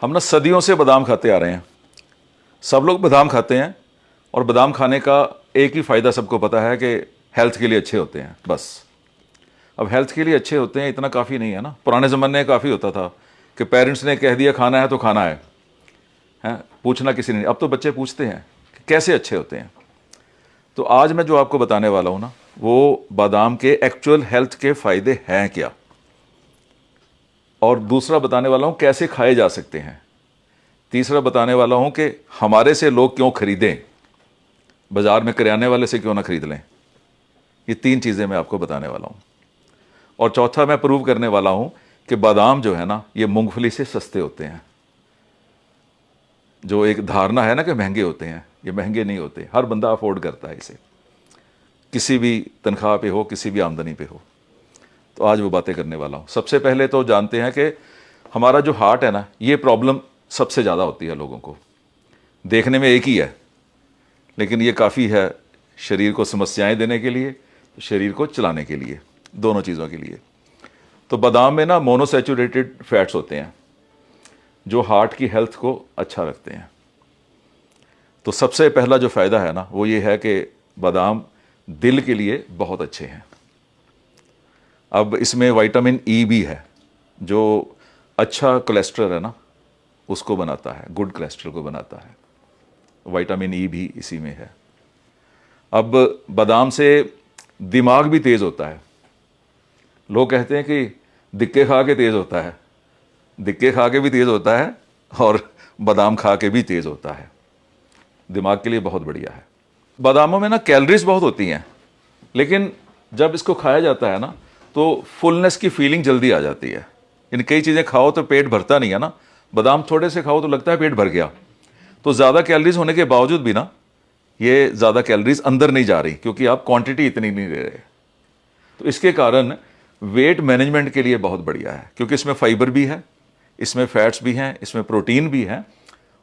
हम ना सदियों से बादाम खाते आ रहे हैं। सब लोग बादाम खाते हैं और बादाम खाने का एक ही फ़ायदा सबको पता है कि हेल्थ के लिए अच्छे होते हैं, बस। अब हेल्थ के लिए अच्छे होते हैं इतना काफ़ी नहीं है ना। पुराने ज़माने में काफ़ी होता था कि पेरेंट्स ने कह दिया खाना है तो खाना है, हैं, पूछना किसी ने नहीं। अब तो बच्चे पूछते हैं कि कैसे अच्छे होते हैं। तो आज मैं जो आपको बताने वाला हूँ ना, वो बादाम के एक्चुअल हेल्थ के फ़ायदे हैं क्या, और दूसरा बताने वाला हूँ कैसे खाए जा सकते हैं। तीसरा बताने वाला हूँ कि हमारे से लोग क्यों खरीदें, बाज़ार में करियाने वाले से क्यों ना खरीद लें। ये तीन चीज़ें मैं आपको बताने वाला हूँ। और चौथा मैं प्रूव करने वाला हूँ कि बादाम जो है ना, ये मूंगफली से सस्ते होते हैं। जो एक धारणा है ना कि महंगे होते हैं, ये महंगे नहीं होते। हर बंदा अफोर्ड करता है इसे, किसी भी तनख्वाह पे हो, किसी भी आमदनी पे हो। तो आज वो बातें करने वाला हूँ। सबसे पहले तो जानते हैं कि हमारा जो हार्ट है ना, ये प्रॉब्लम सबसे ज़्यादा होती है लोगों को। देखने में एक ही है, लेकिन ये काफ़ी है शरीर को समस्याएं देने के लिए, शरीर को चलाने के लिए, दोनों चीज़ों के लिए। तो बादाम में ना मोनोसैचुरेटेड फैट्स होते हैं जो हार्ट की हेल्थ को अच्छा रखते हैं। तो सबसे पहला जो फ़ायदा है ना, वो ये है कि बादाम दिल के लिए बहुत अच्छे हैं। अब इसमें विटामिन ई भी है जो अच्छा कोलेस्ट्रॉल है ना, उसको बनाता है, गुड कोलेस्ट्रॉल को बनाता है। विटामिन ई भी इसी में है। अब बादाम से दिमाग भी तेज़ होता है। लोग कहते हैं कि दिक्के खा के तेज़ होता है। दिक्के खा के भी तेज़ होता है और बादाम खा के भी तेज़ होता है। दिमाग के लिए बहुत बढ़िया है। बादामों में ना कैलोरीज बहुत होती हैं, लेकिन जब इसको खाया जाता है ना, तो फुलनेस की फीलिंग जल्दी आ जाती है। इन कई चीज़ें खाओ तो पेट भरता नहीं है ना, बादाम थोड़े से खाओ तो लगता है पेट भर गया। तो ज़्यादा कैलोरीज होने के बावजूद भी ना, ये ज़्यादा कैलोरीज अंदर नहीं जा रही, क्योंकि आप क्वांटिटी इतनी नहीं ले रहे। तो इसके कारण वेट मैनेजमेंट के लिए बहुत बढ़िया है, क्योंकि इसमें फाइबर भी है, इसमें फैट्स भी हैं, इसमें प्रोटीन भी है,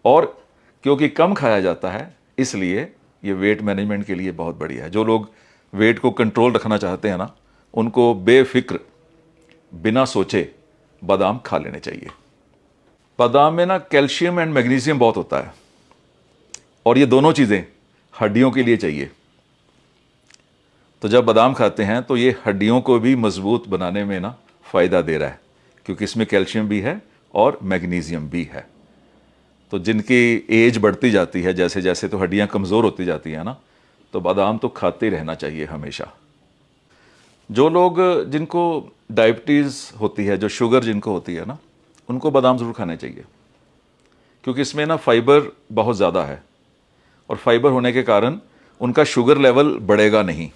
और क्योंकि कम खाया जाता है इसलिए ये वेट मैनेजमेंट के लिए बहुत बढ़िया है। जो लोग वेट को कंट्रोल रखना चाहते हैं ना, उनको बेफिक्र बिना सोचे बादाम खा लेने चाहिए। बादाम में ना कैल्शियम एंड मैग्नीशियम बहुत होता है, और ये दोनों चीज़ें हड्डियों के लिए चाहिए। तो जब बादाम खाते हैं तो ये हड्डियों को भी मजबूत बनाने में ना फ़ायदा दे रहा है, क्योंकि इसमें कैल्शियम भी है और मैग्नीशियम भी है। तो जिनकी एज बढ़ती जाती है जैसे जैसे, तो हड्डियां कमज़ोर होती जाती हैं ना, तो बादाम तो खाते ही रहना चाहिए हमेशा। जो लोग जिनको डायबिटीज़ होती है, जो शुगर जिनको होती है ना, उनको बादाम ज़रूर खाने चाहिए, क्योंकि इसमें ना फाइबर बहुत ज़्यादा है, और फाइबर होने के कारण उनका शुगर लेवल बढ़ेगा नहीं।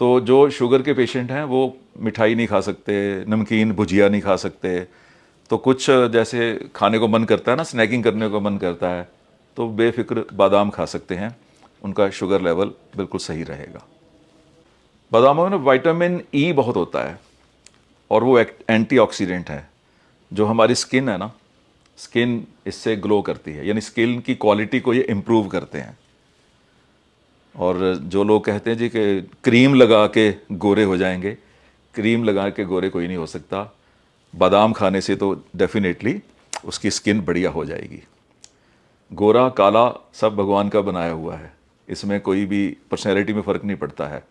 तो जो शुगर के पेशेंट हैं वो मिठाई नहीं खा सकते, नमकीन भुजिया नहीं खा सकते। तो कुछ जैसे खाने को मन करता है ना, स्नैकिंग करने को मन करता है, तो बेफिक्र बादाम खा सकते हैं, उनका शुगर लेवल बिल्कुल सही रहेगा। बादामों में विटामिन ई बहुत होता है, और वो एक एंटीऑक्सीडेंट है। जो हमारी स्किन है ना, स्किन इससे ग्लो करती है, यानी स्किन की क्वालिटी को ये इम्प्रूव करते हैं। और जो लोग कहते हैं जी कि क्रीम लगा के गोरे हो जाएंगे, क्रीम लगा के गोरे कोई नहीं हो सकता। बादाम खाने से तो डेफिनेटली उसकी स्किन बढ़िया हो जाएगी। गोरा काला सब भगवान का बनाया हुआ है, इसमें कोई भी पर्सनैलिटी में फ़र्क नहीं पड़ता है।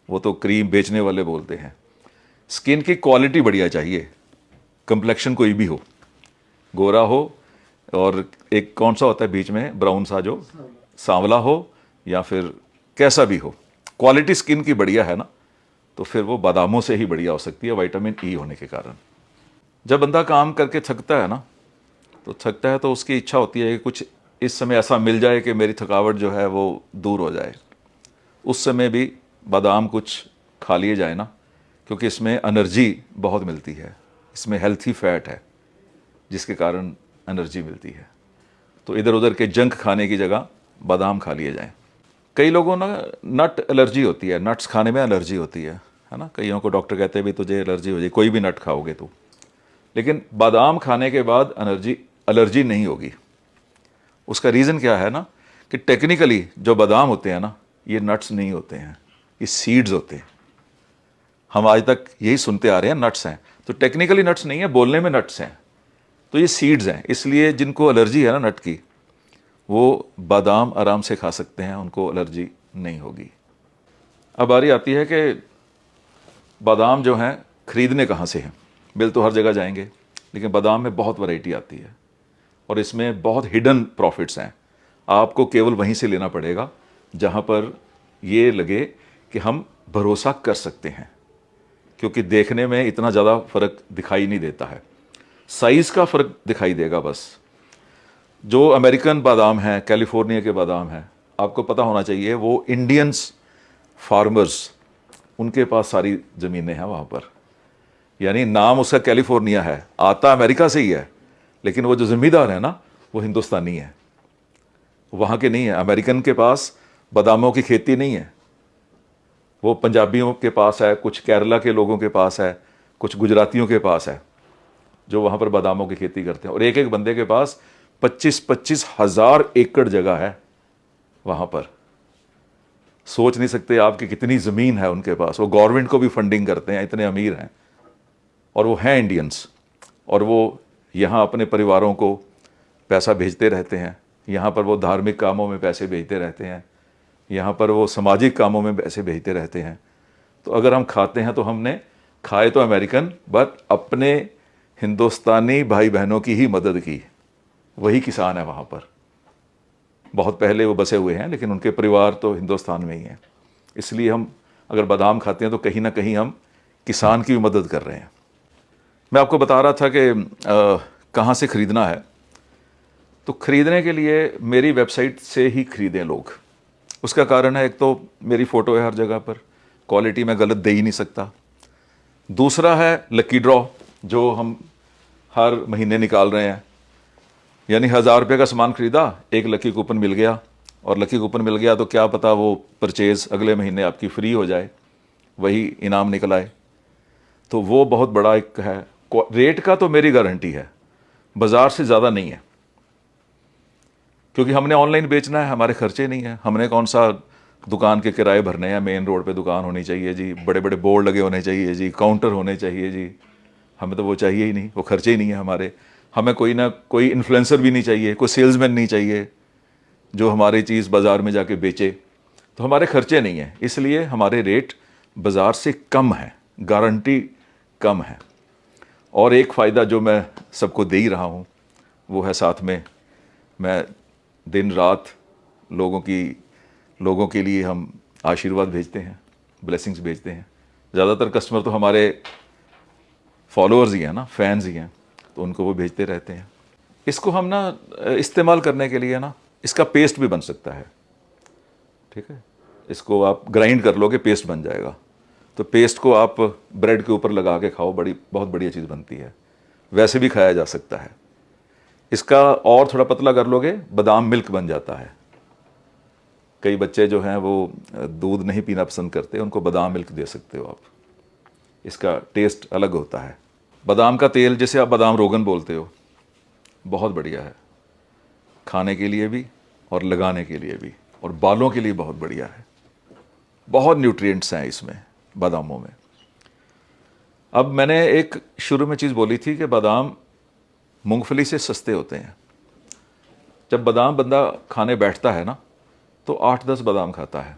वो तो क्रीम बेचने वाले बोलते हैं। स्किन की क्वालिटी बढ़िया चाहिए, कंप्लेक्शन कोई भी हो, गोरा हो, और एक कौन सा होता है बीच में ब्राउन सा, जो सांवला हो, या फिर कैसा भी हो, क्वालिटी स्किन की बढ़िया है ना, तो फिर वो बादामों से ही बढ़िया हो सकती है, विटामिन ई होने के कारण। जब बंदा काम करके थकता है ना, तो उसकी इच्छा होती है कि कुछ इस समय ऐसा मिल जाए कि मेरी थकावट जो है वो दूर हो जाए। उस समय भी बादाम कुछ खा लिए जाए ना, क्योंकि इसमें एनर्जी बहुत मिलती है, इसमें हेल्थी फैट है जिसके कारण एनर्जी मिलती है। तो इधर उधर के जंक खाने की जगह बादाम खा लिए जाएं। कई लोगों ना नट एलर्जी होती है, नट्स खाने में एलर्जी होती है ना। कईयों को डॉक्टर कहते हैं भी तुझे एलर्जी हो जाए कोई भी नट खाओगे तो, लेकिन बादाम खाने के बाद एलर्जी नहीं होगी। उसका रीज़न क्या है ना, कि टेक्निकली जो बादाम होते हैं ना, ये नट्स नहीं होते हैं, ये सीड्स होते हैं। हम आज तक यही सुनते आ रहे हैं नट्स हैं, तो टेक्निकली नट्स नहीं है, बोलने में नट्स हैं, तो ये सीड्स हैं, इसलिए जिनको एलर्जी है ना नट की, वो बादाम आराम से खा सकते हैं, उनको एलर्जी नहीं होगी। अब बारी आती है कि बादाम जो हैं खरीदने कहाँ से हैं। मिल तो हर जगह जाएंगे, लेकिन बादाम में बहुत वैरायटी आती है और इसमें बहुत हिडन प्रॉफिट्स हैं। आपको केवल वहीं से लेना पड़ेगा जहाँ पर ये लगे कि हम भरोसा कर सकते हैं, क्योंकि देखने में इतना ज़्यादा फ़र्क दिखाई नहीं देता है, साइज़ का फ़र्क दिखाई देगा बस। जो अमेरिकन बादाम हैं, कैलिफोर्निया के बादाम हैं, आपको पता होना चाहिए वो इंडियंस फार्मर्स, उनके पास सारी ज़मीनें हैं वहाँ पर। यानी नाम उसका कैलिफोर्निया है, आता अमेरिका से ही है, लेकिन वो जो ज़मींदार है ना वो हिंदुस्तानी है, वहाँ के नहीं है। अमेरिकन के पास बादामों की खेती नहीं है, वो पंजाबियों के पास है, कुछ केरला के लोगों के पास है, कुछ गुजरातियों के पास है, जो वहाँ पर बादामों की खेती करते हैं। और एक एक बंदे के पास 25-25 हज़ार एकड़ जगह है वहाँ पर। सोच नहीं सकते आप कि कितनी ज़मीन है उनके पास। वो गवर्नमेंट को भी फंडिंग करते हैं, इतने अमीर हैं, और वो हैं इंडियंस, और वो यहाँ अपने परिवारों को पैसा भेजते रहते हैं। यहाँ पर वो धार्मिक कामों में पैसे भेजते रहते हैं, यहाँ पर वो सामाजिक कामों में पैसे भेजते रहते हैं। तो अगर हम खाते हैं तो हमने खाए तो अमेरिकन, बट अपने हिंदुस्तानी भाई बहनों की ही मदद की। वही किसान है वहाँ पर, बहुत पहले वो बसे हुए हैं, लेकिन उनके परिवार तो हिंदुस्तान में ही हैं। इसलिए हम अगर बादाम खाते हैं तो कहीं ना कहीं हम किसान की भी मदद कर रहे हैं। मैं आपको बता रहा था कि कहाँ से ख़रीदना है। तो ख़रीदने के लिए मेरी वेबसाइट से ही ख़रीदें लोग। उसका कारण है, एक तो मेरी फ़ोटो है हर जगह पर, क्वालिटी मैं गलत दे ही नहीं सकता। दूसरा है लकी ड्रॉ, जो हम हर महीने निकाल रहे हैं। यानी 1000 रुपये का सामान ख़रीदा, एक लकी कूपन मिल गया, और लकी कूपन मिल गया तो क्या पता वो परचेज़ अगले महीने आपकी फ्री हो जाए, वही इनाम निकल आए। तो वो बहुत बड़ा एक है। रेट का तो मेरी गारंटी है, बाज़ार से ज़्यादा नहीं है, क्योंकि हमने ऑनलाइन बेचना है, हमारे खर्चे नहीं हैं। हमने कौन सा दुकान के किराए भरने हैं। मेन रोड पे दुकान होनी चाहिए जी, बड़े बड़े बोर्ड लगे होने चाहिए जी, काउंटर होने चाहिए जी, हमें तो वो चाहिए ही नहीं, वो खर्चे ही नहीं है हमारे। हमें कोई ना कोई इन्फ्लुएंसर भी नहीं चाहिए, कोई सेल्समैन नहीं चाहिए जो हमारी चीज़ बाज़ार में जाके बेचे। तो हमारे खर्चे नहीं हैं, इसलिए हमारे रेट बाज़ार से कम है, गारंटी कम है। और एक फ़ायदा जो मैं सबको दे ही रहा हूँ वो है, साथ में मैं दिन रात लोगों के लिए हम आशीर्वाद भेजते हैं, ब्लेसिंग्स भेजते हैं। ज़्यादातर कस्टमर तो हमारे फॉलोअर्स ही हैं ना, फैंस ही हैं, तो उनको वो भेजते रहते हैं। इसको हम ना इस्तेमाल करने के लिए ना, इसका पेस्ट भी बन सकता है, ठीक है। इसको आप ग्राइंड कर लोगे, पेस्ट बन जाएगा। तो पेस्ट को आप ब्रेड के ऊपर लगा के खाओ, बहुत बढ़िया चीज़ बनती है। वैसे भी खाया जा सकता है। इसका और थोड़ा पतला कर लोगे, बादाम मिल्क बन जाता है। कई बच्चे जो हैं वो दूध नहीं पीना पसंद करते, उनको बादाम मिल्क दे सकते हो आप। इसका टेस्ट अलग होता है। बादाम का तेल, जिसे आप बादाम रोगन बोलते हो, बहुत बढ़िया है, खाने के लिए भी और लगाने के लिए भी, और बालों के लिए बहुत बढ़िया है। बहुत न्यूट्रिएंट्स हैं इसमें, बादामों में। अब मैंने एक शुरू में चीज़ बोली थी कि बादाम मूंगफली से सस्ते होते हैं। जब बादाम बंदा खाने बैठता है ना, तो 8-10 बादाम खाता है।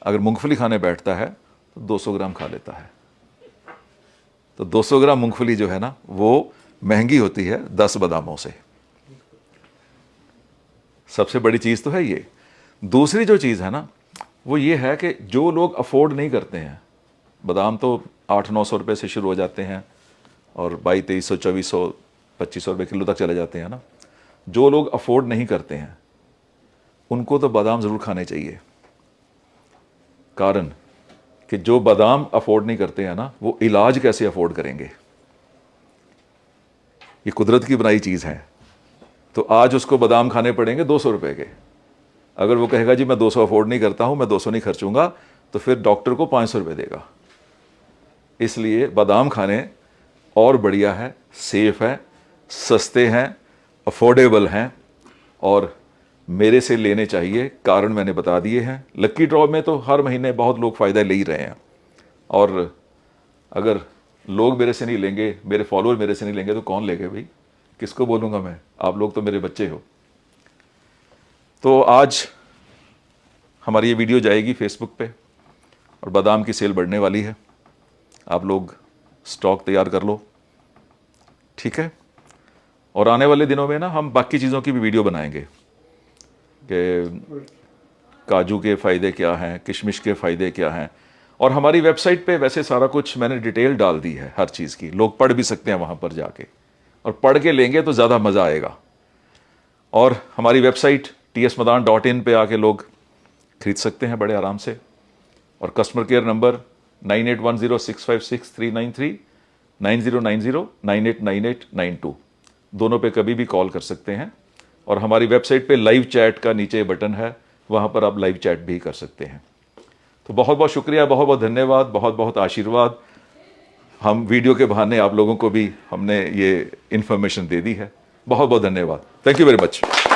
अगर मूंगफली खाने बैठता है तो 200 ग्राम खा लेता है। तो 200 ग्राम मूंगफली जो है ना, वो महंगी होती है 10 बादामों से। सबसे बड़ी चीज़ तो है ये। दूसरी जो चीज़ है ना, वो ये है कि जो लोग अफोर्ड नहीं करते हैं, बादाम तो 800-900 रुपये से शुरू हो जाते हैं और 2200, 2400, 2500 रुपये किलो तक चले जाते हैं ना। जो लोग अफोर्ड नहीं करते हैं उनको तो बादाम ज़रूर खाने चाहिए। कारण कि जो बादाम अफोर्ड नहीं करते हैं ना, वो इलाज कैसे अफोर्ड करेंगे। ये कुदरत की बनाई चीज़ है। तो आज उसको बादाम खाने पड़ेंगे 200 रुपये के। अगर वो कहेगा जी मैं 200 अफोर्ड नहीं करता हूँ, मैं 200 नहीं खर्चूंगा, तो फिर डॉक्टर को 500 रुपये देगा। इसलिए बादाम खाने और बढ़िया है, सेफ़ है, सस्ते हैं, अफोर्डेबल हैं, और मेरे से लेने चाहिए। कारण मैंने बता दिए हैं। लकी ड्रॉ में तो हर महीने बहुत लोग फ़ायदा ले ही रहे हैं, और अगर लोग मेरे से नहीं लेंगे, मेरे फॉलोअर मेरे से नहीं लेंगे तो कौन लेंगे भाई? किसको बोलूँगा मैं? आप लोग तो मेरे बच्चे हो। तो आज हमारी ये वीडियो जाएगी फेसबुक पे और बादाम की सेल बढ़ने वाली है। आप लोग स्टॉक तैयार कर लो, ठीक है? और आने वाले दिनों में ना हम बाकी चीज़ों की भी वीडियो बनाएंगे कि काजू के फ़ायदे क्या हैं, किशमिश के फ़ायदे क्या हैं। और हमारी वेबसाइट पे वैसे सारा कुछ मैंने डिटेल डाल दी है हर चीज़ की, लोग पढ़ भी सकते हैं वहाँ पर जाके, और पढ़ के लेंगे तो ज़्यादा मज़ा आएगा। और हमारी वेबसाइट tsmadan.in पे आके लोग खरीद सकते हैं बड़े आराम से। और कस्टमर केयर नंबर 9810656393, 9090989892 दोनों पे कभी भी कॉल कर सकते हैं। और हमारी वेबसाइट पे लाइव चैट का नीचे बटन है, वहाँ पर आप लाइव चैट भी कर सकते हैं। तो बहुत बहुत शुक्रिया, बहुत बहुत धन्यवाद, बहुत बहुत आशीर्वाद। हम वीडियो के बहाने आप लोगों को भी हमने ये इन्फॉर्मेशन दे दी है। बहुत बहुत धन्यवाद। Thank you very much.